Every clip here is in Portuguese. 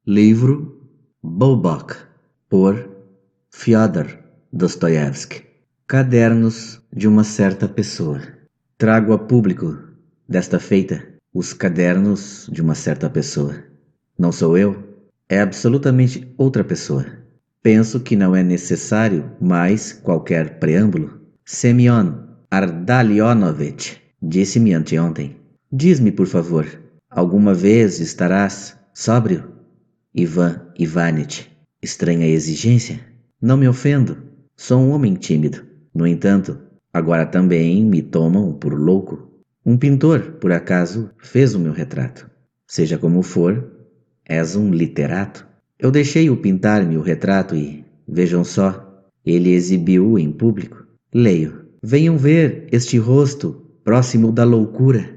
Livro Bulbuck, por Fyodor Dostoiévski. Cadernos de uma certa pessoa. Trago a público, desta feita, os cadernos de uma certa pessoa. Não sou eu, é absolutamente outra pessoa. Penso que não é necessário mais qualquer preâmbulo. Semyon Ardalionovitch disse-me anteontem: diz-me, por favor, alguma vez estarás sóbrio? Ivan Ivanitch, estranha exigência? Não me ofendo, sou um homem tímido. No entanto, agora também me tomam por louco. Um pintor, por acaso, fez o meu retrato. Seja como for, és um literato. Eu deixei-o pintar-me o retrato e, vejam só, ele exibiu-o em público. Leio: venham ver este rosto próximo da loucura.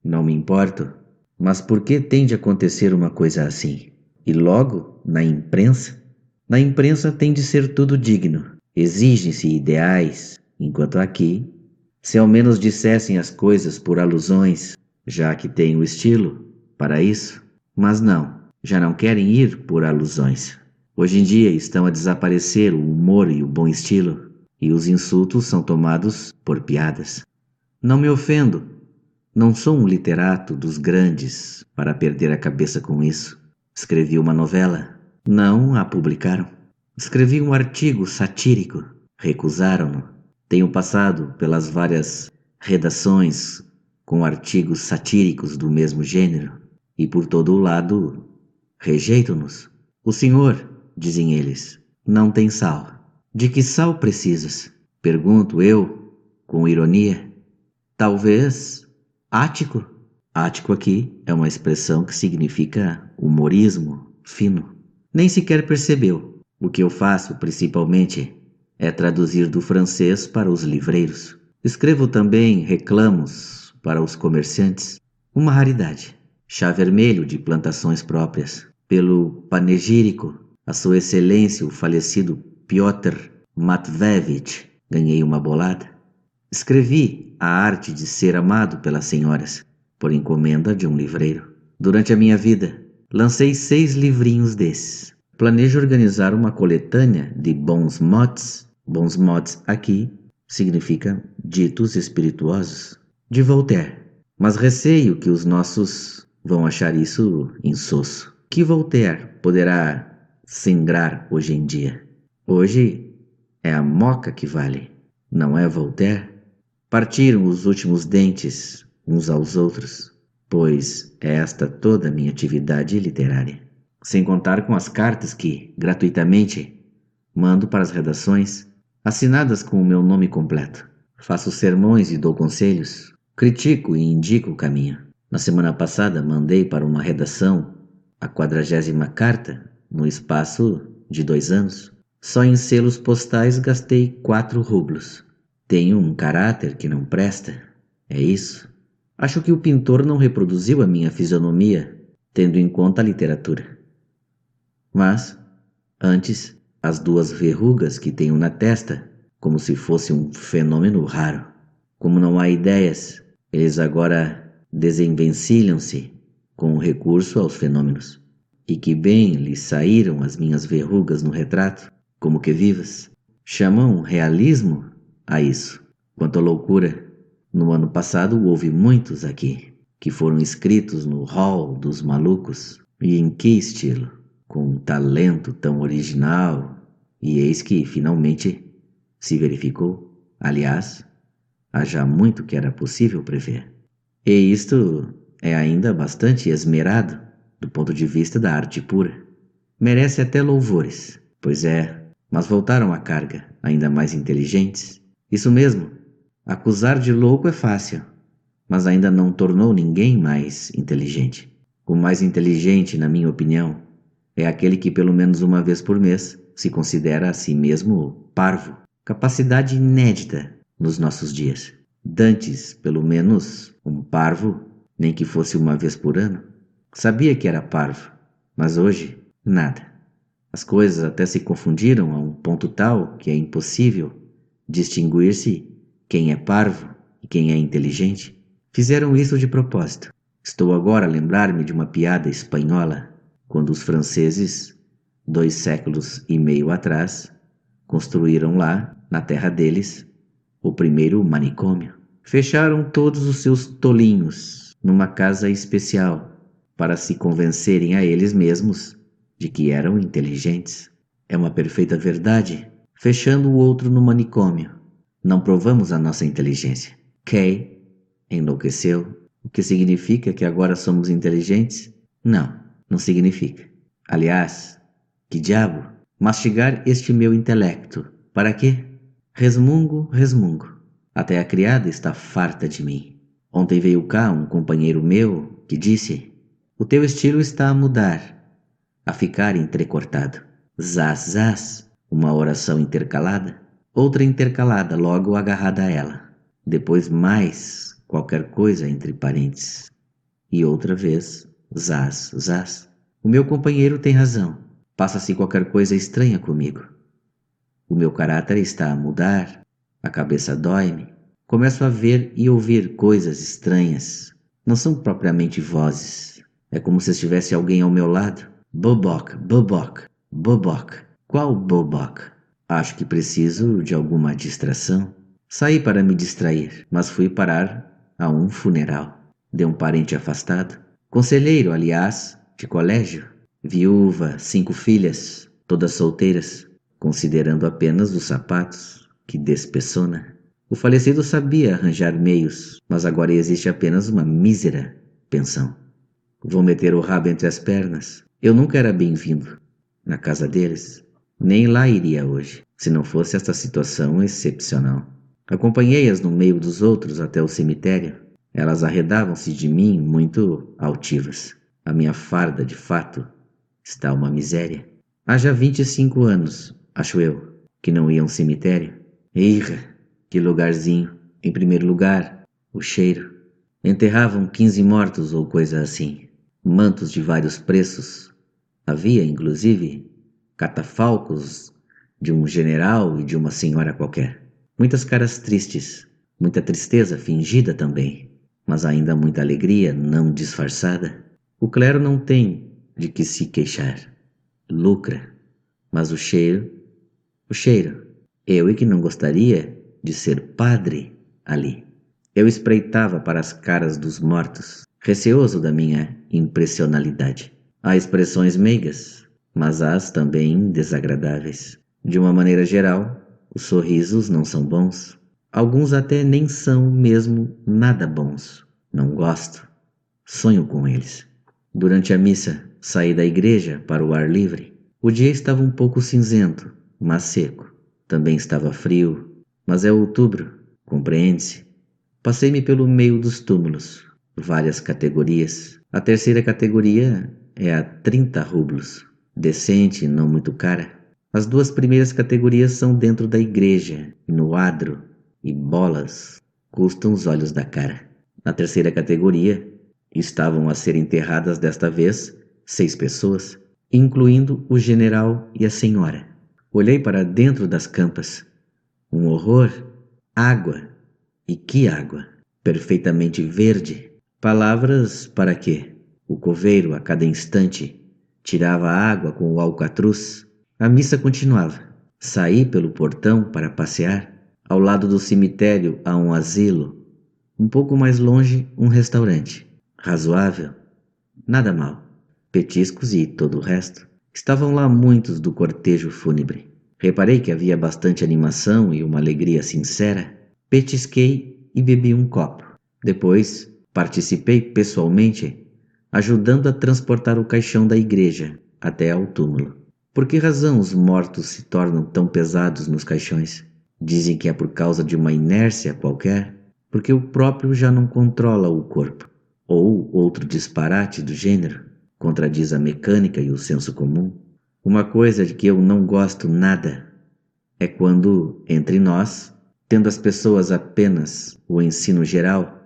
Não me importo, mas por que tem de acontecer uma coisa assim? E logo, na imprensa? Na imprensa tem de ser tudo digno. Exigem-se ideais, enquanto aqui, se ao menos dissessem as coisas por alusões, já que tem o estilo para isso. Mas não, já não querem ir por alusões. Hoje em dia estão a desaparecer o humor e o bom estilo, e os insultos são tomados por piadas. Não me ofendo, não sou um literato dos grandes para perder a cabeça com isso. Escrevi uma novela, não a publicaram. Escrevi um artigo satírico, recusaram-no. Tenho passado pelas várias redações com artigos satíricos do mesmo gênero, e por todo o lado rejeitam-nos. O senhor, dizem eles, não tem sal. De que sal precisas? Pergunto eu, com ironia. Talvez ático. Ático aqui é uma expressão que significa humorismo fino. Nem sequer percebeu. O que eu faço, principalmente, é traduzir do francês para os livreiros. Escrevo também reclamos para os comerciantes. Uma raridade. Chá vermelho de plantações próprias. Pelo panegírico, a sua excelência, o falecido Piotr Matvevich, ganhei uma bolada. Escrevi A Arte de Ser Amado pelas Senhoras, por encomenda de um livreiro. Durante a minha vida, lancei 6 livrinhos desses. Planejo organizar uma coletânea de bons motes. Bons motes aqui significa ditos espirituosos, de Voltaire. Mas receio que os nossos vão achar isso insosso. Que Voltaire poderá sangrar hoje em dia? Hoje é a moca que vale, não é Voltaire? Partiram os últimos dentes uns aos outros, pois é esta toda a minha atividade literária. Sem contar com as cartas que, gratuitamente, mando para as redações, assinadas com o meu nome completo. Faço sermões e dou conselhos, critico e indico o caminho. Na semana passada mandei para uma redação a 40ª carta, no espaço de 2 anos. Só em selos postais gastei 4 rublos. Tenho um caráter que não presta, é isso? Acho que o pintor não reproduziu a minha fisionomia, tendo em conta a literatura. Mas, antes, as 2 verrugas que tenho na testa, como se fosse um fenômeno raro. Como não há ideias, eles agora desenvencilham-se com o recurso aos fenômenos. E que bem lhes saíram as minhas verrugas no retrato, como que vivas. Chamam realismo a isso. Quanto à loucura, no ano passado houve muitos aqui, que foram inscritos no hall dos malucos. E em que estilo? Com um talento tão original, e eis que finalmente se verificou. Aliás, há já muito que era possível prever. E isto é ainda bastante esmerado do ponto de vista da arte pura. Merece até louvores, pois é, mas voltaram à carga, ainda mais inteligentes. Isso mesmo, acusar de louco é fácil, mas ainda não tornou ninguém mais inteligente. O mais inteligente, na minha opinião, é aquele que pelo menos uma vez por mês se considera a si mesmo parvo. Capacidade inédita nos nossos dias. Dantes, pelo menos, um parvo, nem que fosse uma vez por ano. Sabia que era parvo, mas hoje, nada. As coisas até se confundiram a um ponto tal que é impossível distinguir-se quem é parvo e quem é inteligente. Fizeram isso de propósito. Estou agora a lembrar-me de uma piada espanhola quando os franceses, 2 séculos e meio atrás, construíram lá, na terra deles, o primeiro manicômio. Fecharam todos os seus tolinhos numa casa especial para se convencerem a eles mesmos de que eram inteligentes. É uma perfeita verdade. Fechando o outro no manicômio, não provamos a nossa inteligência. Kay enlouqueceu, o que significa que agora somos inteligentes? Não, não significa. Aliás, que diabo? Mastigar este meu intelecto. Para quê? Resmungo, resmungo. Até a criada está farta de mim. Ontem veio cá um companheiro meu que disse: o teu estilo está a mudar, a ficar entrecortado. Zaz, zaz, uma oração intercalada, outra intercalada logo agarrada a ela. Depois mais qualquer coisa entre parênteses. E outra vez, zaz, zaz. O meu companheiro tem razão. Passa-se qualquer coisa estranha comigo. O meu caráter está a mudar, a cabeça dói-me. Começo a ver e ouvir coisas estranhas. Não são propriamente vozes. É como se estivesse alguém ao meu lado. Bobok, bobok, bobok. Qual bobok? Acho que preciso de alguma distração. Saí para me distrair, mas fui parar a um funeral de um parente afastado. Conselheiro, aliás, de colégio. Viúva, 5 filhas, todas solteiras, considerando apenas os sapatos, que despeçona. O falecido sabia arranjar meios, mas agora existe apenas uma mísera pensão. Vou meter o rabo entre as pernas. Eu nunca era bem-vindo na casa deles. Nem lá iria hoje, se não fosse esta situação excepcional. Acompanhei-as no meio dos outros até o cemitério. Elas arredavam-se de mim muito altivas. A minha farda, de fato, está uma miséria. Há já 25 anos, acho eu, que não ia a um cemitério. Eira, que lugarzinho. Em primeiro lugar, o cheiro. Enterravam 15 mortos ou coisa assim. Mantos de vários preços. Havia, inclusive, catafalcos de um general e de uma senhora qualquer. Muitas caras tristes, muita tristeza fingida também, mas ainda muita alegria não disfarçada. O clero não tem de que se queixar. Lucra. Mas o cheiro. Eu é que não gostaria de ser padre ali. Eu espreitava para as caras dos mortos, receoso da minha impressionalidade. Há expressões meigas, mas há também desagradáveis. De uma maneira geral, os sorrisos não são bons. Alguns até nem são mesmo nada bons. Não gosto. Sonho com eles. Durante a missa, saí da igreja para o ar livre. O dia estava um pouco cinzento, mas seco. Também estava frio, mas é outubro, compreende-se. Passei-me pelo meio dos túmulos, várias categorias. A terceira categoria é a 30 rublos, decente e não muito cara. As 2 primeiras categorias são dentro da igreja, e no adro, e bolas custam os olhos da cara. Na terceira categoria, estavam a ser enterradas desta vez 6 pessoas, incluindo o general e a senhora. Olhei para dentro das campas. Um horror. Água. E que água! Perfeitamente verde. Palavras para quê? O coveiro, a cada instante, tirava a água com o alcatruz. A missa continuava. Saí pelo portão para passear. Ao lado do cemitério há um asilo. Um pouco mais longe, um restaurante. Razoável. Nada mal. Petiscos e todo o resto. Estavam lá muitos do cortejo fúnebre. Reparei que havia bastante animação e uma alegria sincera. Petisquei e bebi um copo. Depois, participei pessoalmente, ajudando a transportar o caixão da igreja até ao túmulo. Por que razão os mortos se tornam tão pesados nos caixões? Dizem que é por causa de uma inércia qualquer, porque o próprio já não controla o corpo. Ou outro disparate do gênero, contradiz a mecânica e o senso comum. Uma coisa de que eu não gosto nada é quando, entre nós, tendo as pessoas apenas o ensino geral,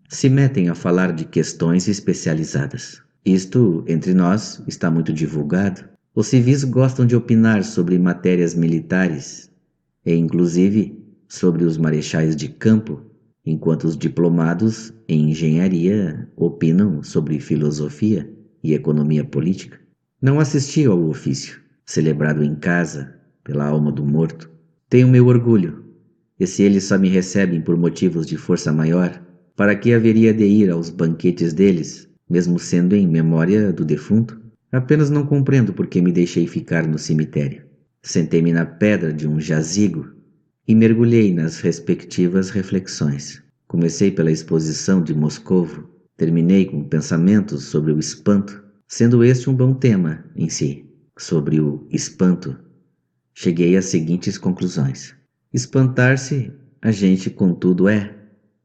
se metem a falar de questões especializadas. Isto, entre nós, está muito divulgado. Os civis gostam de opinar sobre matérias militares e, inclusive, sobre os marechais de campo, enquanto os diplomados em engenharia opinam sobre filosofia e economia política. Não assisti ao ofício, celebrado em casa pela alma do morto. Tenho meu orgulho, e se eles só me recebem por motivos de força maior, para que haveria de ir aos banquetes deles, mesmo sendo em memória do defunto? Apenas não compreendo por que me deixei ficar no cemitério. Sentei-me na pedra de um jazigo e mergulhei nas respectivas reflexões. Comecei pela exposição de Moscovo, terminei com pensamentos sobre o espanto, sendo este um bom tema em si. Sobre o espanto, cheguei às seguintes conclusões. Espantar-se, a gente contudo é,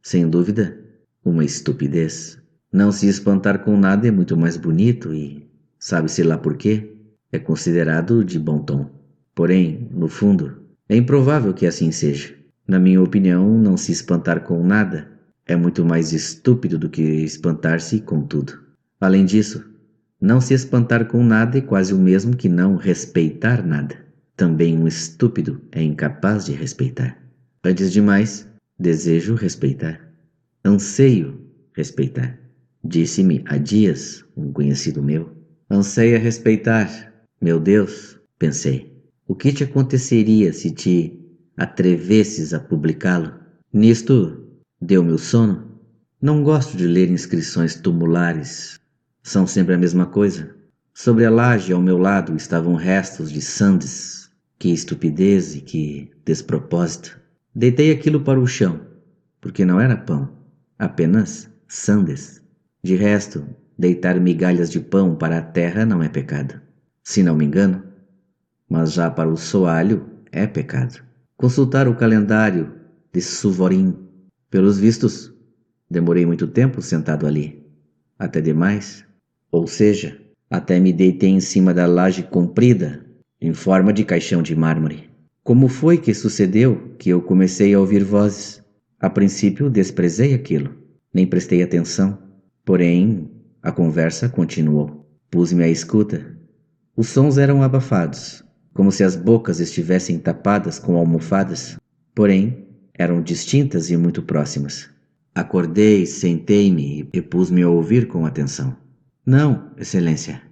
sem dúvida, uma estupidez. Não se espantar com nada é muito mais bonito e, sabe-se lá por quê, é considerado de bom tom. Porém, no fundo, é improvável que assim seja. Na minha opinião, não se espantar com nada é muito mais estúpido do que espantar-se com tudo. Além disso, não se espantar com nada é quase o mesmo que não respeitar nada. Também um estúpido é incapaz de respeitar. Antes de mais, desejo respeitar. Anseio respeitar. Disse-me há dias um conhecido meu. Anseia respeitar. Meu Deus, pensei. O que te aconteceria se te atrevesses a publicá-lo? Nisto deu-me o sono. Não gosto de ler inscrições tumulares. São sempre a mesma coisa. Sobre a laje ao meu lado estavam restos de sandes. Que estupidez e que despropósito. Deitei aquilo para o chão, porque não era pão, apenas sandes. De resto, deitar migalhas de pão para a terra não é pecado, se não me engano, mas já para o soalho é pecado. Consultar o calendário de Suvorim. Pelos vistos, demorei muito tempo sentado ali, até demais, ou seja, até me deitei em cima da laje comprida, em forma de caixão de mármore. Como foi que sucedeu que eu comecei a ouvir vozes? A princípio desprezei aquilo, nem prestei atenção. Porém, a conversa continuou. Pus-me à escuta. Os sons eram abafados, como se as bocas estivessem tapadas com almofadas. Porém, eram distintas e muito próximas. Acordei, sentei-me e pus-me a ouvir com atenção. Não, Excelência.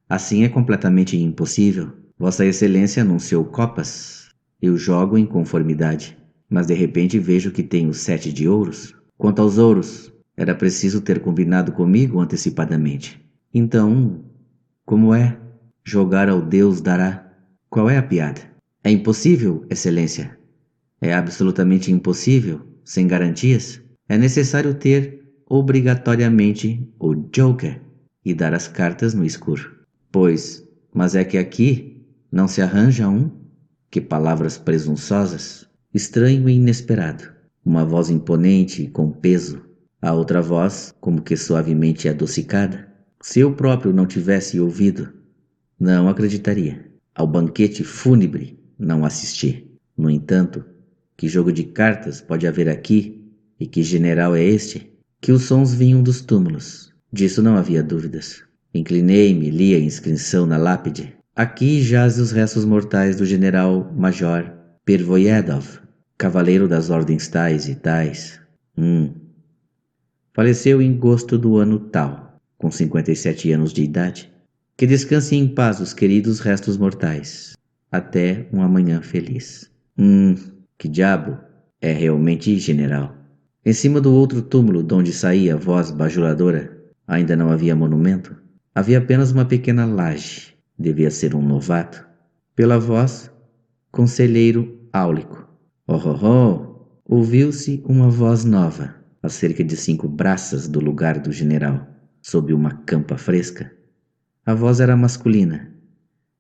Assim é completamente impossível. Vossa Excelência anunciou copas. Eu jogo em conformidade, mas de repente vejo que tenho 7 de ouros. Quanto aos ouros, era preciso ter combinado comigo antecipadamente. Então, como é? Jogar ao Deus dará. Qual é a piada? É impossível, Excelência. É absolutamente impossível, sem garantias. É necessário ter, obrigatoriamente, o Joker e dar as cartas no escuro. Pois, mas é que aqui não se arranja um? Que palavras presunçosas! Estranho e inesperado. Uma voz imponente e com peso. A outra voz, como que suavemente adocicada. Se eu próprio não tivesse ouvido, não acreditaria. Ao banquete fúnebre não assisti. No entanto, que jogo de cartas pode haver aqui e que general é este? Que os sons vinham dos túmulos. Disso não havia dúvidas. Inclinei-me e li a inscrição na lápide. Aqui jazem os restos mortais do general-major Pervoyedov, cavaleiro das ordens tais e tais. Faleceu em agosto do ano tal, com 57 anos de idade. Que descansem em paz os queridos restos mortais. Até um amanhã feliz. Que diabo é realmente general? Em cima do outro túmulo de onde saía a voz bajuladora, ainda não havia monumento. Havia apenas uma pequena laje. Devia ser um novato. Pela voz, conselheiro áulico. Oh, oh, oh! Ouviu-se uma voz nova, a cerca de 5 braças do lugar do general, sob uma campa fresca. A voz era masculina,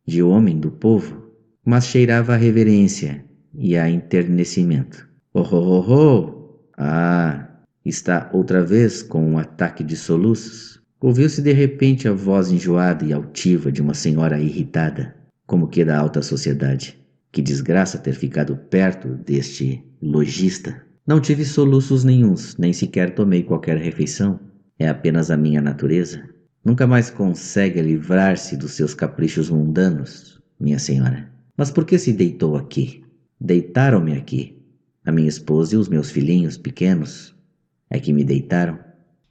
de homem do povo, mas cheirava a reverência e a enternecimento. Oh, oh, oh, oh! Ah, está outra vez com um ataque de soluços? Ouviu-se de repente a voz enjoada e altiva de uma senhora irritada, como que da alta sociedade. Que desgraça ter ficado perto deste lojista. Não tive soluços nenhuns, nem sequer tomei qualquer refeição. É apenas a minha natureza. Nunca mais consegue livrar-se dos seus caprichos mundanos, minha senhora. Mas por que se deitou aqui? Deitaram-me aqui. A minha esposa e os meus filhinhos pequenos é que me deitaram.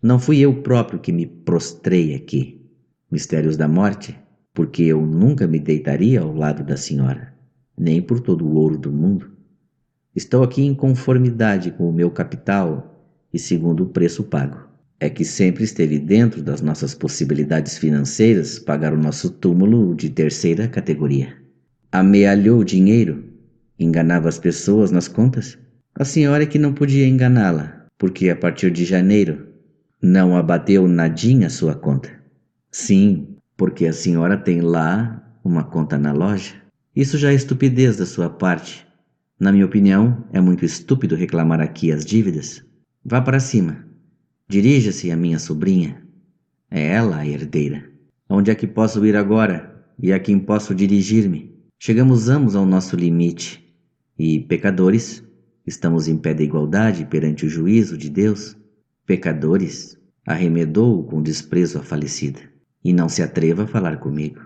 Não fui eu próprio que me prostrei aqui. Mistérios da morte? porque eu nunca me deitaria ao lado da senhora, nem por todo o ouro do mundo. Estou aqui em conformidade com o meu capital e segundo o preço pago. É que sempre esteve dentro das nossas possibilidades financeiras pagar o nosso túmulo de terceira categoria. Amealhou dinheiro? Enganava as pessoas nas contas? A senhora é que não podia enganá-la, porque a partir de janeiro não abateu nadinha a sua conta. Sim, porque a senhora tem lá uma conta na loja. Isso já é estupidez da sua parte. Na minha opinião, é muito estúpido reclamar aqui as dívidas. Vá para cima. Dirija-se à minha sobrinha. É ela a herdeira. Onde é que posso ir agora? E a quem posso dirigir-me? Chegamos ambos ao nosso limite. E, pecadores, estamos em pé da igualdade perante o juízo de Deus. Pecadores, arremedou com desprezo a falecida. E não se atreva a falar comigo.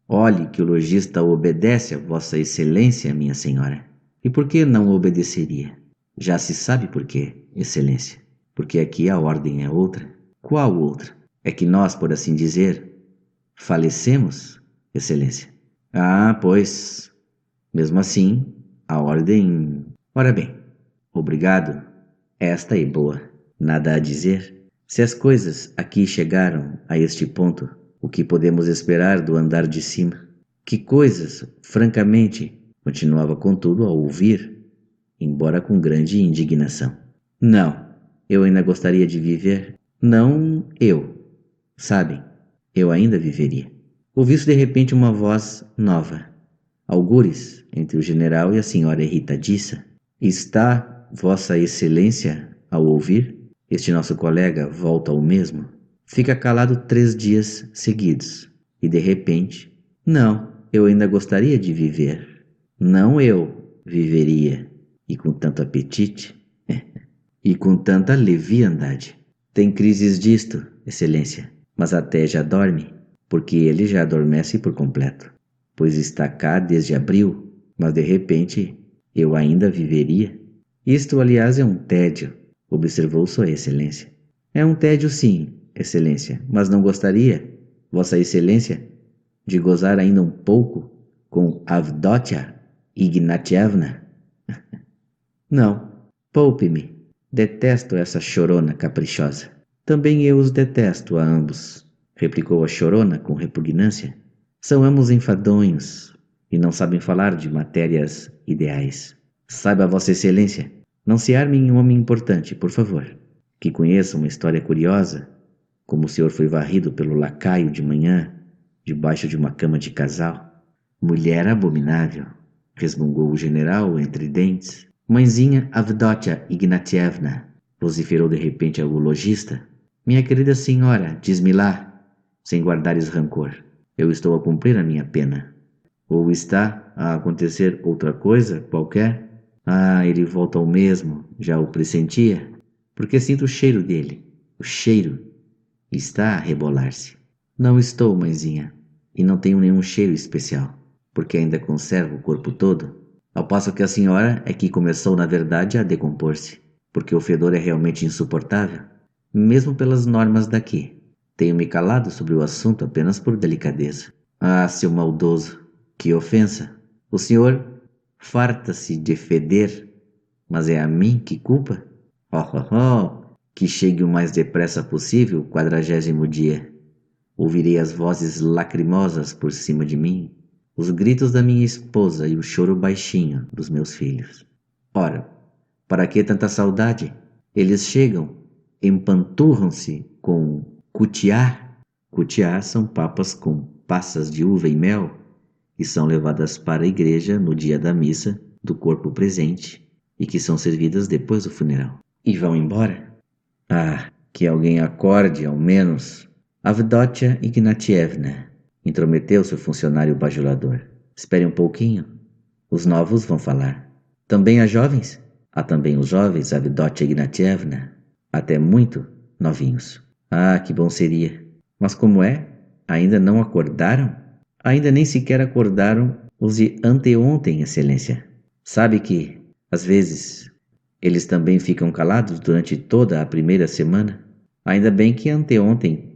Olhe que o lojista obedece a Vossa Excelência, minha senhora. E por que não obedeceria? Já se sabe por quê, Excelência. Porque aqui a ordem é outra. Qual outra? É que nós, por assim dizer, falecemos, Excelência. Ah, pois, mesmo assim, a ordem... Ora bem, obrigado. Esta é boa. Nada a dizer. Se as coisas aqui chegaram a este ponto, o que podemos esperar do andar de cima? Que coisas, francamente, continuava contudo a ouvir, embora com grande indignação. Não, eu ainda gostaria de viver. Não eu. Sabem, eu ainda viveria. Ouviu-se de repente uma voz nova. Algures, entre o general e a senhora irritadiça. Está Vossa Excelência ao ouvir? Este nosso colega volta ao mesmo. Fica calado 3 dias seguidos. E de repente, não, eu ainda gostaria de viver. Não eu viveria. E com tanto apetite. E com tanta leviandade. Tem crises disto, Excelência, mas até já dorme, porque ele já adormece por completo. Pois está cá desde abril, mas de repente eu ainda viveria. Isto, aliás, é um tédio, observou Sua Excelência. É um tédio, sim, Excelência, mas não gostaria, Vossa Excelência, de gozar ainda um pouco com Avdotia Ignatievna? Não, poupe-me. Detesto essa chorona caprichosa. Também eu os detesto a ambos, replicou a chorona com repugnância. São ambos enfadonhos e não sabem falar de matérias ideais. Saiba, Vossa Excelência, não se arme em um homem importante, por favor, que conheça uma história curiosa, como o senhor foi varrido pelo lacaio de manhã, debaixo de uma cama de casal. Mulher abominável, resmungou o general entre dentes. Mãezinha Avdotia Ignatievna, vociferou de repente o lojista. Minha querida senhora, diz-me lá, sem guardares rancor. Eu estou a cumprir a minha pena. Ou está a acontecer outra coisa qualquer? Ah, ele volta ao mesmo, já o pressentia, porque sinto o cheiro dele. O cheiro está a rebolar-se. Não estou, mãezinha, e não tenho nenhum cheiro especial, porque ainda conservo o corpo todo. Ao passo que a senhora é que começou, na verdade, a decompor-se, porque o fedor é realmente insuportável, mesmo pelas normas daqui. Tenho-me calado sobre o assunto apenas por delicadeza. Ah, seu maldoso, que ofensa! O senhor farta-se de feder, mas é a mim que culpa? Que chegue o mais depressa possível o 40º dia. Ouvirei as vozes lacrimosas por cima de mim, os gritos da minha esposa e o choro baixinho dos meus filhos. Ora, para que tanta saudade? Eles chegam, empanturram-se com cutiá. Cutiá são papas com passas de uva e mel e são levadas para a igreja no dia da missa do corpo presente e que são servidas depois do funeral. E vão embora? Ah, que alguém acorde ao menos. Avdotia Ignatievna, intrometeu-se o funcionário bajulador. Espere um pouquinho. Os novos vão falar. Também há jovens? Há também os jovens, Avdotia Ignatievna. Até muito novinhos. Ah, que bom seria. Mas como é? Ainda não acordaram? Ainda nem sequer acordaram os de anteontem, Excelência. Sabe que, às vezes, eles também ficam calados durante toda a primeira semana? Ainda bem que anteontem,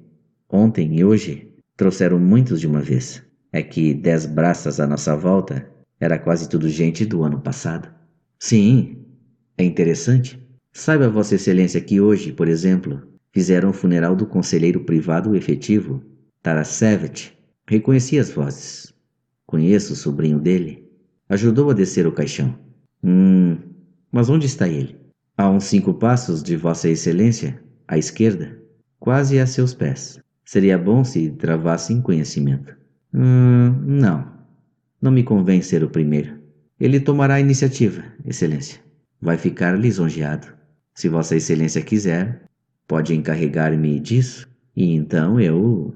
ontem e hoje Trouxeram muitos de uma vez. É que 10 braças à nossa volta era quase tudo gente do ano passado. Sim, é interessante. Saiba Vossa Excelência que hoje, por exemplo, fizeram o funeral do conselheiro privado efetivo, Tarasevich. Reconheci as vozes. Conheço o sobrinho dele. Ajudou a descer o caixão. Mas onde está ele? A uns 5 passos de Vossa Excelência, à esquerda, quase a seus pés. Seria bom se travassem conhecimento. Não. Não me convém ser o primeiro. Ele tomará a iniciativa, Excelência. Vai ficar lisonjeado. Se Vossa Excelência quiser, pode encarregar-me disso, e então eu...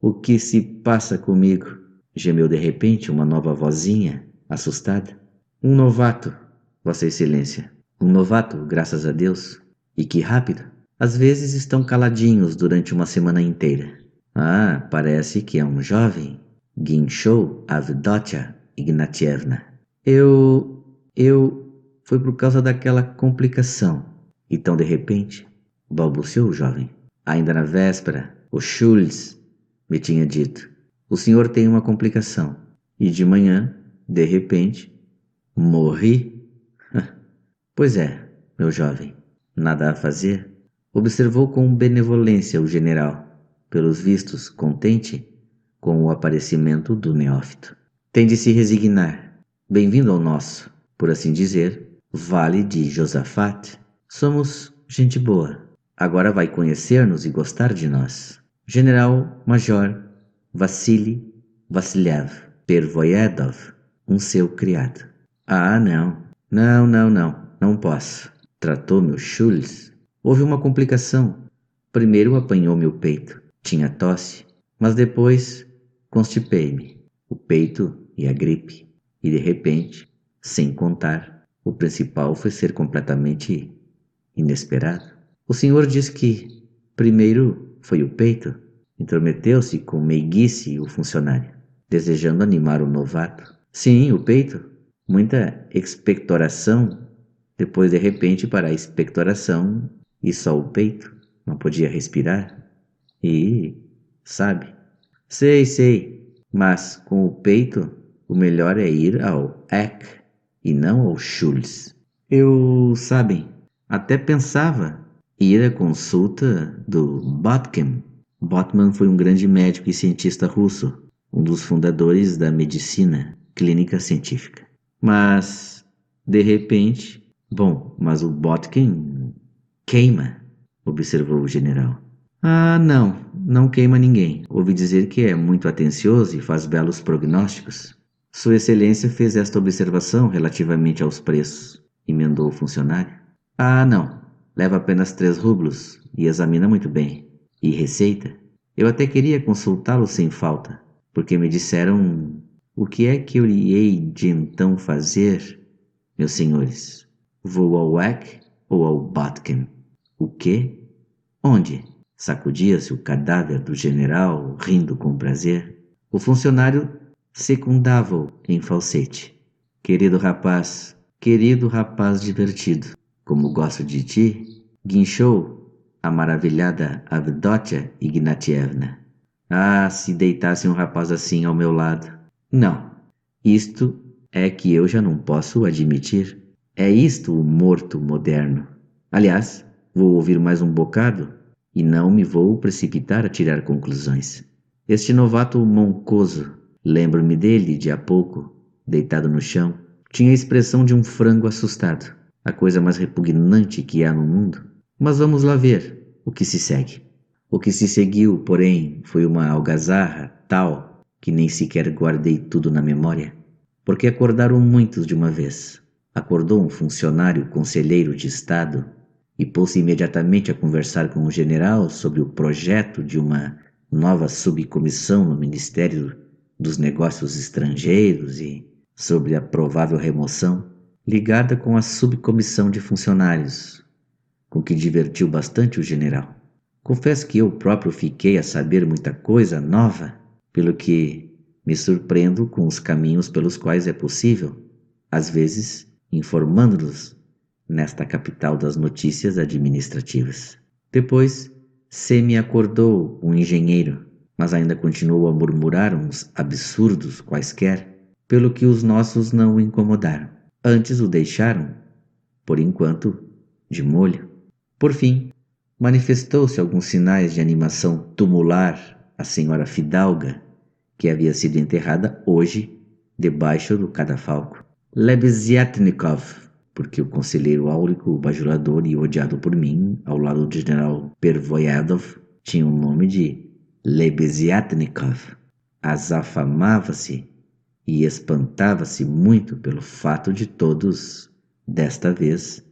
O que se passa comigo? Gemeu de repente uma nova vozinha, assustada. Um novato, Vossa Excelência. Um novato, graças a Deus. E que rápido. Às vezes estão caladinhos durante uma semana inteira. Parece que é um jovem. Guinchou Avdotya Ignatievna. Foi por causa daquela complicação. Então, de repente, balbuciou o jovem. Ainda na véspera, o Schultz me tinha dito: o senhor tem uma complicação. E de manhã, de repente, morri. Pois é, meu jovem, nada a fazer. Observou com benevolência o general, pelos vistos contente com o aparecimento do neófito. Tem de se resignar. Bem-vindo ao nosso, por assim dizer, Vale de Josafat. Somos gente boa. Agora vai conhecer-nos e gostar de nós. General-Major Vassili Vassiliev Pervoyedov, um seu criado. Não posso. Tratou-me o Schultz. Houve uma complicação. Primeiro apanhou-me o peito. Tinha tosse, mas depois constipei-me. O peito e a gripe. E de repente, sem contar, o principal foi ser completamente inesperado. O senhor diz que primeiro foi o peito. Intrometeu-se com meiguice o funcionário, desejando animar o novato. Sim, o peito. Muita expectoração. Depois, de repente, para a expectoração e só o peito. Não podia respirar. E, sabe? Sei. Mas com o peito, o melhor é ir ao Eck e não ao Schultz. Sabem, até pensava ir à consulta do Botkin. Botman foi um grande médico e cientista russo, um dos fundadores da medicina clínica científica. Mas, de repente... mas o Botkin queima, observou o general. Não queima ninguém. Ouvi dizer que é muito atencioso e faz belos prognósticos. Sua Excelência fez esta observação relativamente aos preços, emendou o funcionário. Não. Leva apenas 3 rublos e examina muito bem. E receita? Eu até queria consultá-lo sem falta, porque me disseram... O que é que eu lhe hei de então fazer, meus senhores? Vou ao Eck ou ao Botkin? O quê? Onde? Sacudia-se o cadáver do general, rindo com prazer. O funcionário secundava-o em falsete. Querido rapaz divertido, como gosto de ti, guinchou a maravilhada Avdotya Ignatievna. Se deitasse um rapaz assim ao meu lado. Não, isto é que eu já não posso admitir. É isto o morto moderno. Aliás, vou ouvir mais um bocado e não me vou precipitar a tirar conclusões. Este novato moncoso, lembro-me dele de há pouco, deitado no chão, tinha a expressão de um frango assustado, a coisa mais repugnante que há no mundo. Mas vamos lá ver o que se segue. O que se seguiu, porém, foi uma algazarra tal que nem sequer guardei tudo na memória, porque acordaram muitos de uma vez. Acordou um funcionário conselheiro de Estado e pôs-se imediatamente a conversar com o general sobre o projeto de uma nova subcomissão no Ministério dos Negócios Estrangeiros e sobre a provável remoção, ligada com a subcomissão de funcionários, com que divertiu bastante o general. Confesso que eu próprio fiquei a saber muita coisa nova, pelo que me surpreendo com os caminhos pelos quais é possível, às vezes, informando-nos nesta capital das notícias administrativas. Depois, semi-acordou um engenheiro, mas ainda continuou a murmurar uns absurdos quaisquer, pelo que os nossos não o incomodaram. Antes o deixaram, por enquanto, de molho. Por fim, manifestou-se alguns sinais de animação tumular a senhora Fidalga, que havia sido enterrada hoje debaixo do cadafalco. Lebeziatnikov, porque o conselheiro áurico, o bajulador e odiado por mim, ao lado do general Pervoyedov, tinha o nome de Lebeziatnikov. Azafamava-se e espantava-se muito pelo fato de todos, desta vez,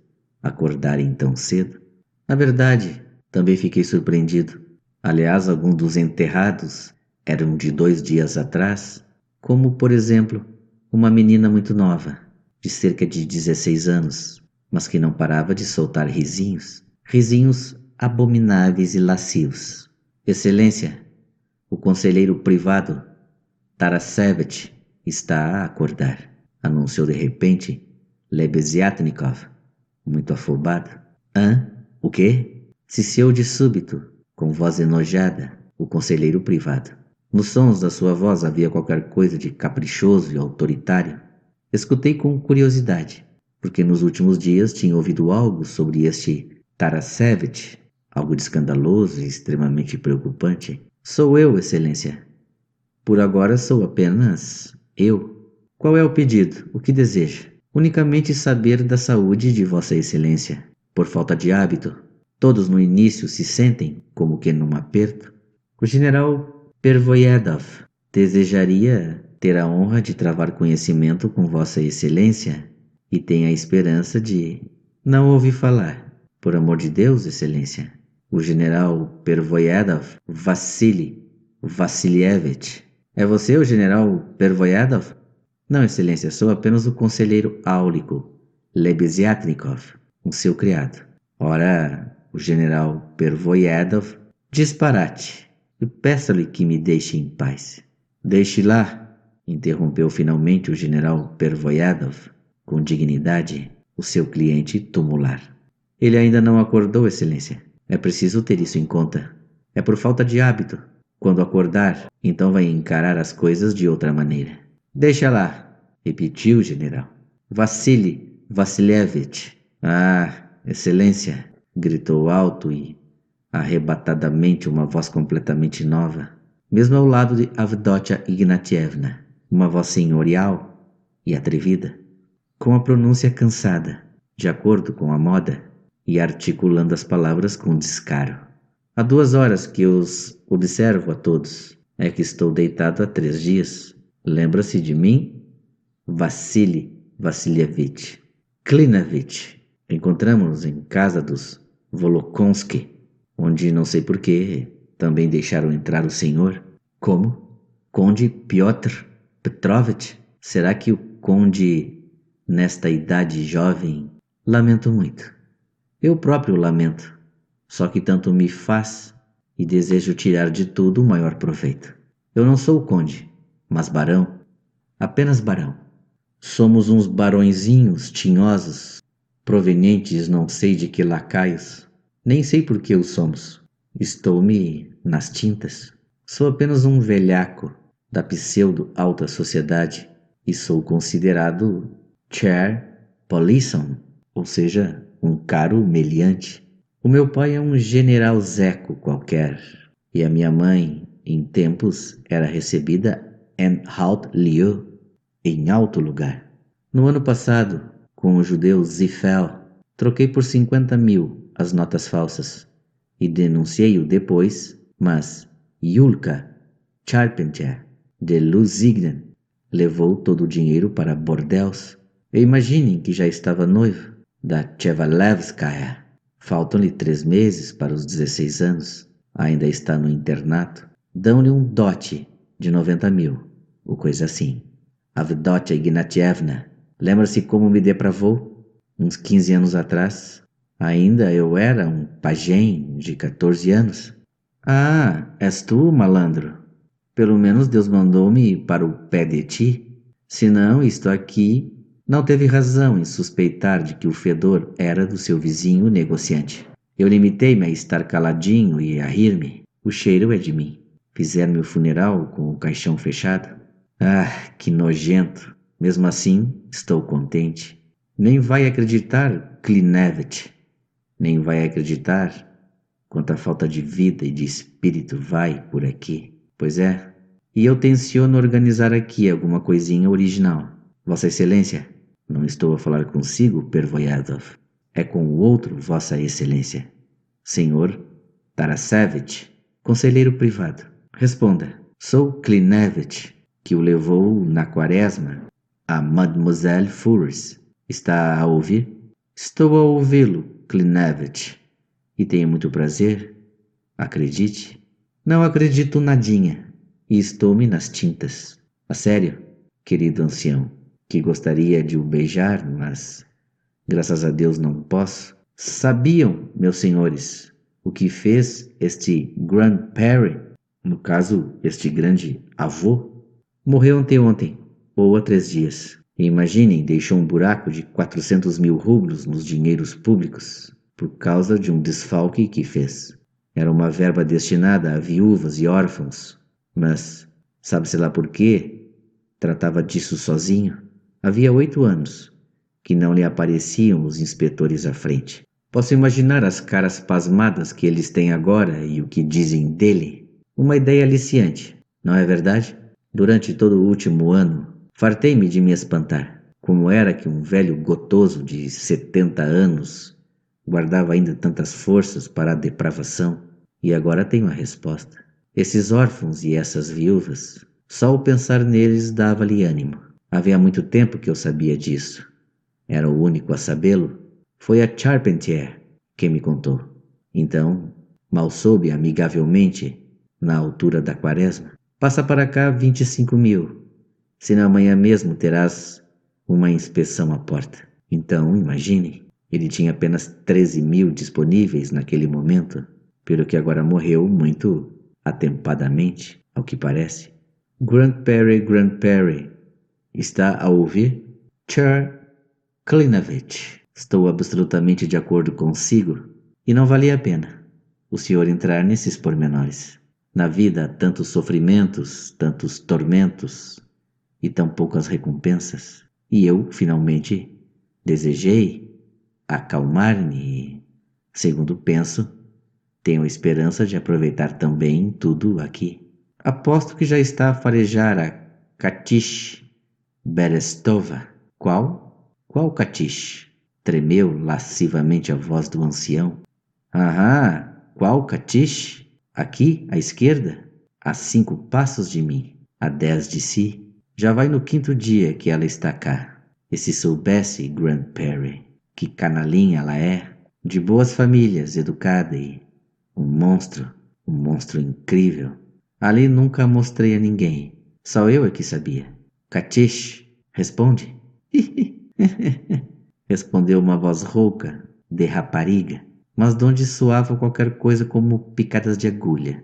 acordarem tão cedo. Na verdade, também fiquei surpreendido. Aliás, alguns dos enterrados eram de 2 dias atrás, como, por exemplo, uma menina muito nova, de cerca de 16 anos, mas que não parava de soltar risinhos abomináveis e lascivos. Excelência, o conselheiro privado Tarasevich está a acordar, anunciou de repente Lebeziatnikov, muito afobado. Hã? O quê? Ciciou de súbito, com voz enojada, o conselheiro privado. Nos sons da sua voz havia qualquer coisa de caprichoso e autoritário. Escutei com curiosidade, porque nos últimos dias tinha ouvido algo sobre este Tarasevich, algo de escandaloso e extremamente preocupante. Sou eu, excelência. Por agora sou apenas eu. Qual é o pedido? O que deseja? Unicamente saber da saúde de Vossa Excelência. Por falta de hábito, todos no início se sentem como que num aperto. O general Pervoyedov desejaria ter a honra de travar conhecimento com Vossa Excelência e tem a esperança de... Não ouvi falar. Por amor de Deus, Excelência. O general Pervoyedov Vassili Vassilievich. É você o general Pervoyedov? Não, Excelência, sou apenas o conselheiro áurico Lebeziatnikov, o seu criado. Ora, o general Pervoyedov, disparate. Eu peço-lhe que me deixe em paz. Deixe lá, interrompeu finalmente o general Pervoyedov, com dignidade, o seu cliente tumular. Ele ainda não acordou, Excelência. É preciso ter isso em conta. É por falta de hábito. Quando acordar, então vai encarar as coisas de outra maneira. Deixa lá, repetiu o general. Vassili Vassilievich. Ah, Excelência, gritou alto e arrebatadamente uma voz completamente nova, mesmo ao lado de Avdotia Ignatievna, uma voz senhorial e atrevida, com a pronúncia cansada, de acordo com a moda, e articulando as palavras com descaro. Há 2 horas que os observo a todos. É que estou deitado há 3 dias. Lembra-se de mim? Vassili Vassilievich Klinavich. Encontramos-nos em casa dos Volokonsky, onde não sei porquê também deixaram entrar o senhor. Como? Conde Piotr Petrovich? Será que o conde, nesta idade jovem... Lamento muito. Eu próprio lamento. Só que tanto me faz e desejo tirar de tudo o maior proveito. Eu não sou o conde, mas barão. Apenas barão. Somos uns barõezinhos tinhosos, provenientes não sei de que lacaios. Nem sei por que o somos. Estou-me nas tintas. Sou apenas um velhaco da pseudo-alta sociedade e sou considerado chair policeman, ou seja, um caro meliante. O meu pai é um general zeco qualquer e a minha mãe, em tempos, era recebida en haut lieu, em alto lugar. No ano passado, com o judeu Ziffel, troquei por 50.000 as notas falsas e denunciei-o depois, mas Yulka Charpentier de Lusignan levou todo o dinheiro para bordéis. E imaginem que já estava noivo da Chevalevskaya. Faltam-lhe 3 meses para os 16 anos. Ainda está no internato. Dão-lhe um dote de 90.000, ou coisa assim. Avdotia Ignatievna, lembra-se como me depravou? Uns 15 anos atrás. Ainda eu era um pajem de 14 anos. Ah, és tu, malandro? Pelo menos Deus mandou-me para o pé de ti. Senão, isto aqui não teve razão em suspeitar de que o fedor era do seu vizinho negociante. Eu limitei-me a estar caladinho e a rir-me. O cheiro é de mim. Fizeram meu funeral com o caixão fechado. Ah, que nojento. Mesmo assim, estou contente. Nem vai acreditar, Klinevich. Nem vai acreditar quanta falta de vida e de espírito vai por aqui. Pois é. E eu tenciono organizar aqui alguma coisinha original. Vossa Excelência, não estou a falar consigo, Pervoyadov. É com o outro, Vossa Excelência. Senhor Tarasevich, conselheiro privado. Responda. Sou Klinevich, que o levou na quaresma a Mademoiselle Furs. Está a ouvir? Estou a ouvi-lo, Klinevich. E tenho muito prazer. Acredite. Não acredito nadinha. E estou-me nas tintas. A sério, querido ancião, que gostaria de o beijar, mas graças a Deus não posso. Sabiam, meus senhores, o que fez este grandparent, no caso, este grande avô? Morreu anteontem, ou há 3 dias. E imaginem, deixou um buraco de 400 mil rublos nos dinheiros públicos, por causa de um desfalque que fez. Era uma verba destinada a viúvas e órfãos, mas, sabe-se lá por quê, tratava disso sozinho. Havia 8 anos que não lhe apareciam os inspetores à frente. Posso imaginar as caras pasmadas que eles têm agora e o que dizem dele. Uma ideia aliciante, não é verdade? Durante todo o último ano, fartei-me de me espantar. Como era que um velho gotoso de 70 anos guardava ainda tantas forças para a depravação? E agora tenho a resposta. Esses órfãos e essas viúvas, só o pensar neles dava-lhe ânimo. Havia muito tempo que eu sabia disso. Era o único a sabê-lo. Foi a Charpentier que me contou. Então, mal soube amigavelmente, na altura da quaresma. Passa para cá 25 mil. Se na manhã mesmo terás uma inspeção à porta. Então, imagine, ele tinha apenas 13 mil disponíveis naquele momento, pelo que agora morreu muito atempadamente, ao que parece. Grandparry, está a ouvir? Klinevich, estou absolutamente de acordo consigo e não valia a pena o senhor entrar nesses pormenores. Na vida há tantos sofrimentos, tantos tormentos e tão poucas recompensas. E eu, finalmente, desejei acalmar-me e, segundo penso, tenho esperança de aproveitar também tudo aqui. Aposto que já está a farejar a Katish Berestova. Qual Katish? Tremeu lascivamente a voz do ancião. Ahá, qual Katish? Aqui, à esquerda, a 5 passos de mim, a 10 de si. Já vai no 5º dia que ela está cá. E se soubesse, Grandparry, que canalinha ela é, de boas famílias, educada e um monstro incrível. Ali nunca mostrei a ninguém, só eu é que sabia. Katish, responde. Respondeu uma voz rouca, de rapariga, mas de onde soava qualquer coisa como picadas de agulha.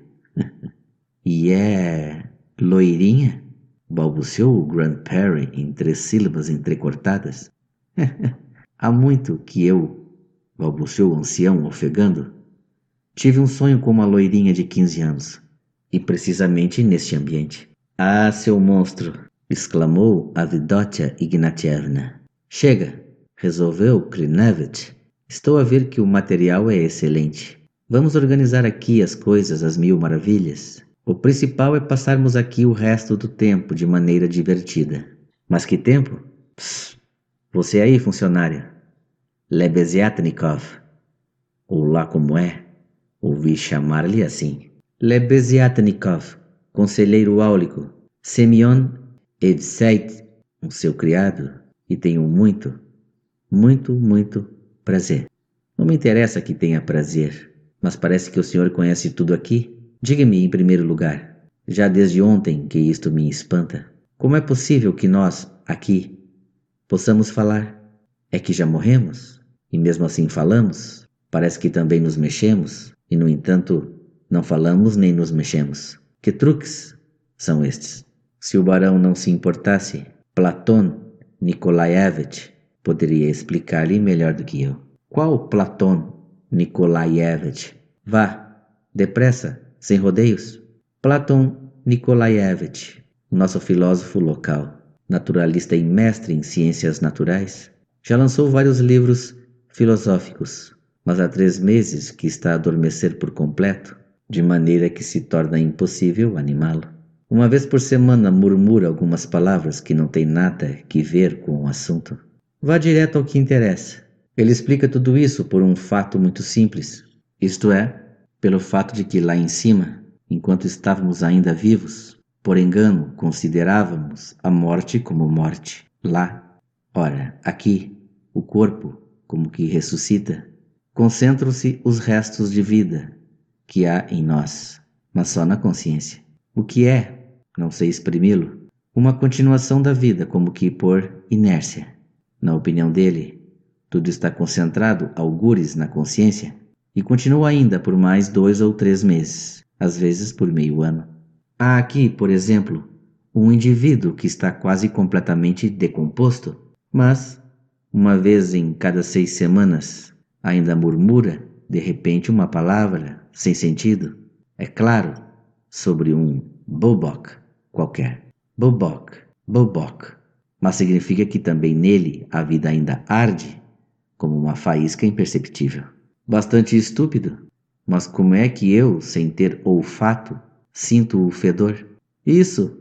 E é loirinha? Balbuciou o Grandparry em 3 sílabas entrecortadas. Há muito que eu, balbuciou o ancião ofegando, tive um sonho com uma loirinha de 15 anos, e precisamente neste ambiente. Ah, seu monstro! Exclamou Avdotia Ignatievna. Chega! Resolveu Klinevich. Estou a ver que o material é excelente. Vamos organizar aqui as coisas às 1000 maravilhas. O principal é passarmos aqui o resto do tempo de maneira divertida. Mas que tempo? Psst. Você aí, funcionário. Lebeziatnikov. Ou lá como é. Ouvi chamar-lhe assim. Lebeziatnikov, conselheiro áulico. Semyon Evseit, um seu criado. E tenho muito prazer. Não me interessa que tenha prazer, mas parece que o senhor conhece tudo aqui. Diga-me em primeiro lugar, já desde ontem que isto me espanta, como é possível que nós, aqui, possamos falar? É que já morremos? E mesmo assim falamos? Parece que também nos mexemos, e no entanto, não falamos nem nos mexemos. Que truques são estes? Se o barão não se importasse, Platon Nikolaevich poderia explicar-lhe melhor do que eu. Qual Platon Nikolaevich? Vá, depressa, sem rodeios. Platon Nikolaevich, nosso filósofo local, naturalista e mestre em ciências naturais, já lançou vários livros filosóficos, mas há 3 meses que está a adormecer por completo, de maneira que se torna impossível animá-lo. Uma vez por semana murmura algumas palavras que não têm nada que ver com o assunto. Vá direto ao que interessa. Ele explica tudo isso por um fato muito simples, isto é, pelo fato de que lá em cima, enquanto estávamos ainda vivos, por engano considerávamos a morte como morte. Lá, ora, aqui, o corpo, como que ressuscita, concentram-se os restos de vida que há em nós, mas só na consciência. O que é, não sei exprimi-lo, uma continuação da vida como que por inércia. Na opinião dele, tudo está concentrado algures na consciência e continua ainda por mais 2 ou 3 meses, às vezes por meio ano. Há aqui, por exemplo, um indivíduo que está quase completamente decomposto, mas, uma vez em cada 6 semanas, ainda murmura, de repente, uma palavra sem sentido. É claro, sobre um bobok qualquer. Bobok, bobok. Mas significa que também nele a vida ainda arde, como uma faísca imperceptível. Bastante estúpido, mas como é que eu, sem ter olfato, sinto o fedor? Isso!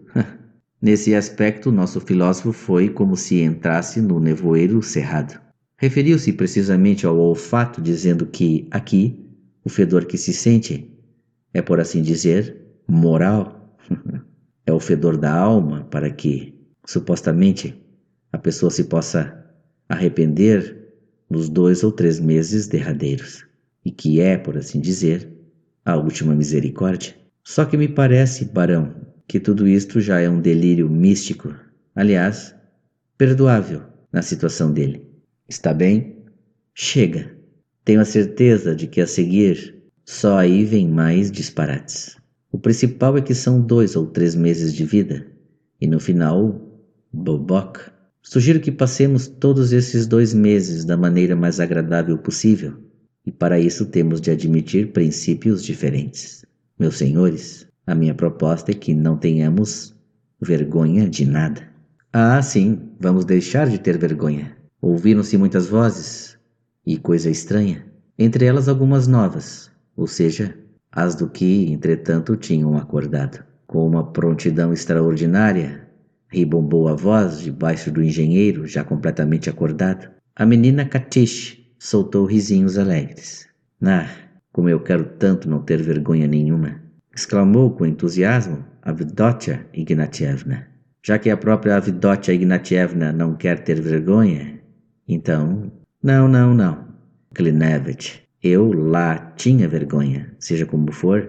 Nesse aspecto, nosso filósofo foi como se entrasse no nevoeiro cerrado. Referiu-se precisamente ao olfato, dizendo que, aqui, o fedor que se sente é, por assim dizer, moral. É o fedor da alma para que, supostamente, a pessoa se possa arrepender nos 2 ou 3 meses derradeiros, e que é, por assim dizer, a última misericórdia. Só que me parece, barão, que tudo isto já é um delírio místico, aliás, perdoável na situação dele. Está bem? Chega. Tenho a certeza de que a seguir só aí vem mais disparates. O principal é que são 2 ou 3 meses de vida, e no final, bobok. Sugiro que passemos todos esses 2 meses da maneira mais agradável possível, e para isso temos de admitir princípios diferentes. Meus senhores, a minha proposta é que não tenhamos vergonha de nada. Ah, sim, vamos deixar de ter vergonha. Ouviram-se muitas vozes, e coisa estranha, entre elas algumas novas, ou seja, as do que, entretanto, tinham acordado. Com uma prontidão extraordinária, ribombou a voz debaixo do engenheiro, já completamente acordado. A menina Katish soltou risinhos alegres. Ah, como eu quero tanto não ter vergonha nenhuma! Exclamou com entusiasmo Avdotya Ignatievna. Já que a própria Avdotya Ignatievna não quer ter vergonha, então... Não. Klinevich, eu lá tinha vergonha, seja como for,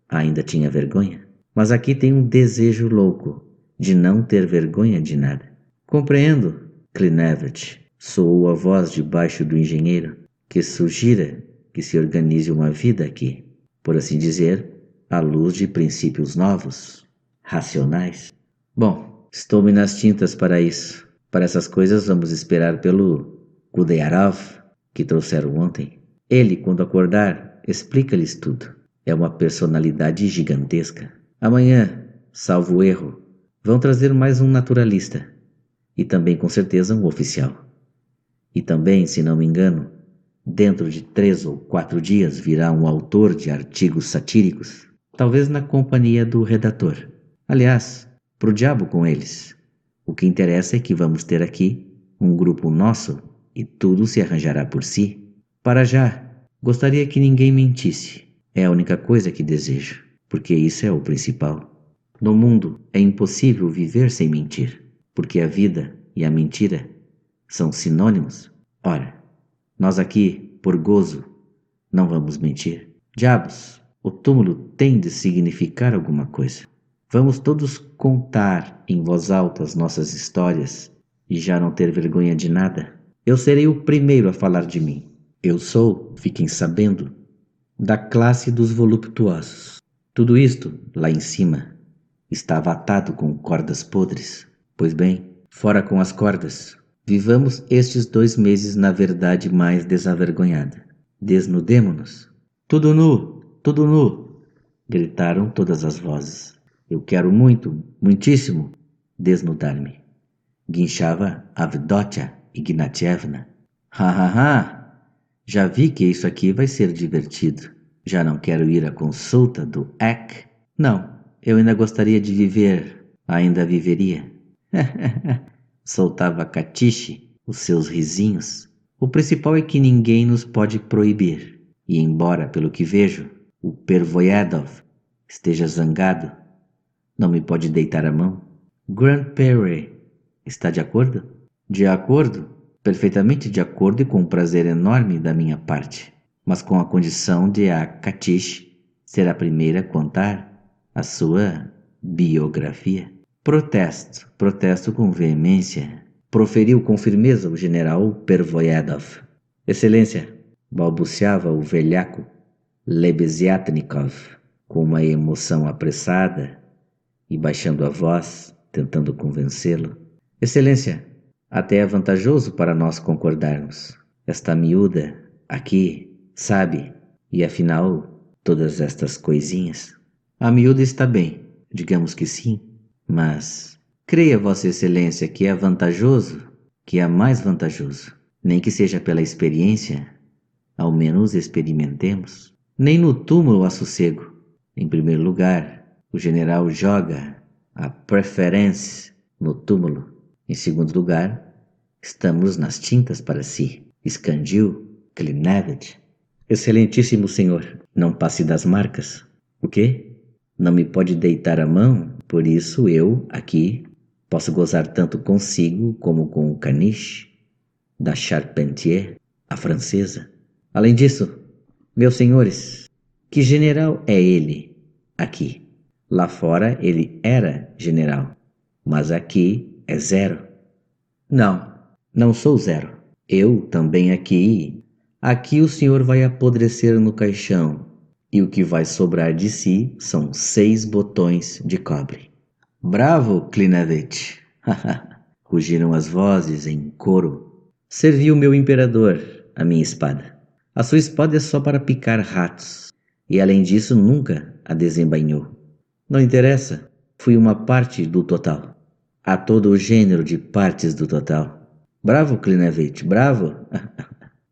ainda tinha vergonha. Mas aqui tem um desejo louco de não ter vergonha de nada. Compreendo, Klinevich, soou a voz debaixo do engenheiro, que sugira que se organize uma vida aqui, por assim dizer, à luz de princípios novos, racionais. Bom, estou-me nas tintas para isso. Para essas coisas vamos esperar pelo Kudearov, que trouxeram ontem. Ele, quando acordar, explica-lhes tudo. É uma personalidade gigantesca. Amanhã, salvo erro, vão trazer mais um naturalista. E também, com certeza, um oficial. E também, se não me engano, dentro de 3 ou 4 dias virá um autor de artigos satíricos, talvez na companhia do redator. Aliás, pro diabo com eles. O que interessa é que vamos ter aqui um grupo nosso e tudo se arranjará por si. Para já, gostaria que ninguém mentisse. É a única coisa que desejo, porque isso é o principal. No mundo é impossível viver sem mentir, porque a vida e a mentira são sinônimos. Ora, nós aqui, por gozo, não vamos mentir. Diabos, o túmulo tem de significar alguma coisa. Vamos todos contar em voz alta as nossas histórias e já não ter vergonha de nada. Eu serei o primeiro a falar de mim. Eu sou, fiquem sabendo, da classe dos voluptuosos. Tudo isto, lá em cima, estava atado com cordas podres. Pois bem, fora com as cordas. Vivamos estes 2 meses na verdade mais desavergonhada. Desnudemo-nos. Tudo nu, tudo nu. gritaram todas as vozes. Eu quero muito, muitíssimo, desnudar-me. Guinchava Avdotya Ignatievna. Ha, ha, ha! Já vi que isso aqui vai ser divertido. Já não quero ir à consulta do Eck. Não, eu ainda gostaria de viver. Ainda viveria. Soltava Catiche os seus risinhos. O principal é que ninguém nos pode proibir. E embora, pelo que vejo, o Pervoyedov esteja zangado, não me pode deitar a mão. Grandpere, está de acordo? De acordo, perfeitamente de acordo e com um prazer enorme da minha parte, mas com a condição de a Catiche ser a primeira a contar a sua biografia. Protesto com veemência, proferiu com firmeza o general Pervoyedov. Excelência, balbuciava o velhaco Lebeziatnikov, com uma emoção apressada e baixando a voz, tentando convencê-lo. Excelência, até é vantajoso para nós concordarmos. Esta miúda aqui sabe, e afinal, todas estas coisinhas. A miúda está bem, digamos que sim, mas creia Vossa Excelência que é vantajoso, que é mais vantajoso, nem que seja pela experiência, ao menos experimentemos. Nem no túmulo há sossego. Em primeiro lugar, o general joga a preferência no túmulo. Em segundo lugar, estamos nas tintas para si. Escandiu, Klinevich. Excelentíssimo senhor, não passe das marcas. O quê? Não me pode deitar a mão, por isso eu, aqui, posso gozar tanto consigo como com o Caniche, da Charpentier, a francesa. Além disso, meus senhores, que general é ele aqui? Lá fora ele era general, mas aqui é zero. Não, não sou zero. Eu também aqui. Aqui o senhor vai apodrecer no caixão, e o que vai sobrar de si são 6 botões de cobre. Bravo, Klinevich! Rugiram as vozes em coro. Serviu meu imperador a minha espada. A sua espada é só para picar ratos, e além disso nunca a desembainhou. Não interessa, fui uma parte do total. Há todo o gênero de partes do total. Bravo, Klinevich, bravo!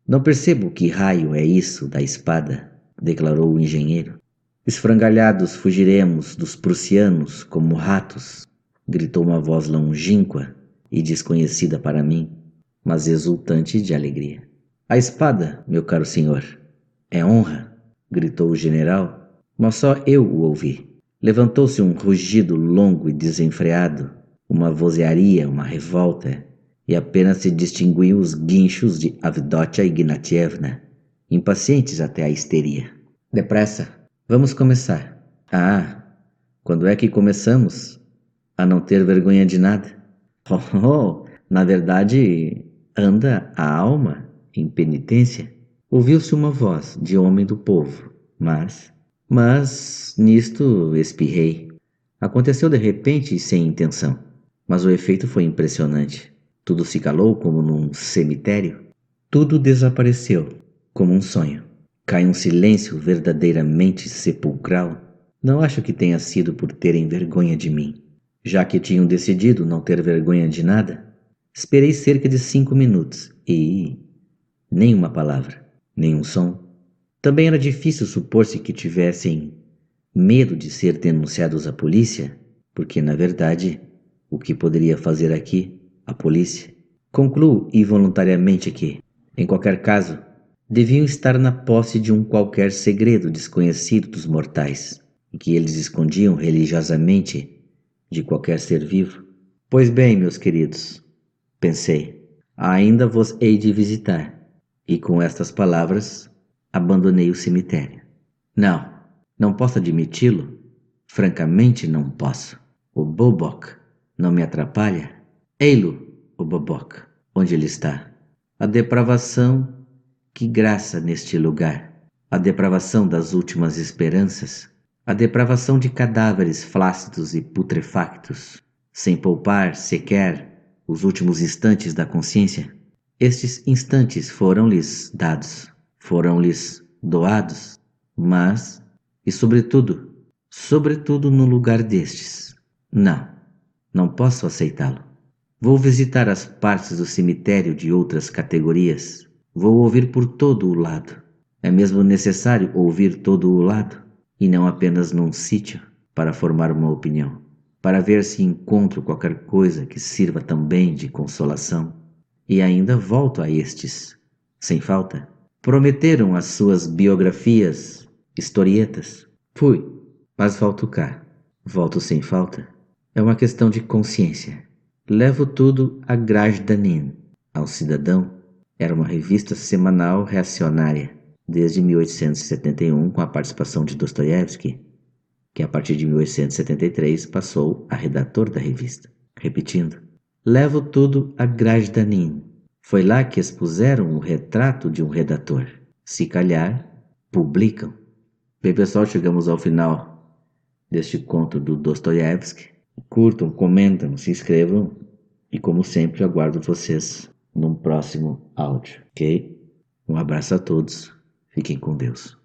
Não percebo que raio é isso da espada, declarou o engenheiro. Esfrangalhados fugiremos dos prussianos como ratos, gritou uma voz longínqua e desconhecida para mim, mas exultante de alegria. A espada, meu caro senhor, é honra, gritou o general, mas só eu o ouvi. Levantou-se um rugido longo e desenfreado, uma vozearia, uma revolta, e apenas se distinguiam os guinchos de Avdotya Ignatievna, impacientes até a histeria. Depressa, vamos começar. Ah, quando é que começamos? A não ter vergonha de nada. Na verdade, anda a alma em penitência. Ouviu-se uma voz de homem do povo, mas nisto espirrei. Aconteceu de repente e sem intenção, mas o efeito foi impressionante. Tudo se calou como num cemitério. Tudo desapareceu, como um sonho. Cai um silêncio verdadeiramente sepulcral. Não acho que tenha sido por terem vergonha de mim. Já que tinham decidido não ter vergonha de nada, esperei cerca de 5 minutos e nenhuma palavra, nenhum som. Também era difícil supor-se que tivessem medo de ser denunciados à polícia, porque, na verdade, o que poderia fazer aqui a polícia? Concluo involuntariamente que, em qualquer caso, deviam estar na posse de um qualquer segredo desconhecido dos mortais, e que eles escondiam religiosamente de qualquer ser vivo. Pois bem, meus queridos, pensei, ainda vos hei de visitar. E com estas palavras, abandonei o cemitério. Não posso admiti-lo. Francamente não posso. O Bobok não me atrapalha. Ei-lo, o Bobok, onde ele está? A depravação que graça neste lugar. A depravação das últimas esperanças. A depravação de cadáveres flácidos e putrefactos, sem poupar sequer os últimos instantes da consciência. Estes instantes foram-lhes dados, foram-lhes doados, mas, e sobretudo, sobretudo no lugar destes. Não, não posso aceitá-lo. Vou visitar as partes do cemitério de outras categorias. Vou ouvir por todo o lado. É mesmo necessário ouvir todo o lado, e não apenas num sítio, para formar uma opinião, para ver se encontro qualquer coisa que sirva também de consolação. E ainda volto a estes, sem falta. Prometeram as suas biografias, historietas. Fui, mas volto cá. Volto sem falta. É uma questão de consciência. Levo tudo a Grajdanin, ao Cidadão. Era uma revista semanal reacionária, desde 1871, com a participação de Dostoiévski, que a partir de 1873 passou a redator da revista. Repetindo, levo tudo a Grajdanin. Foi lá que expuseram o retrato de um redator. Se calhar, publicam. Bem, pessoal, chegamos ao final deste conto do Dostoiévski. Curtam, comentam, se inscrevam e, como sempre, aguardo vocês num próximo áudio, ok? Um abraço a todos. Fiquem com Deus.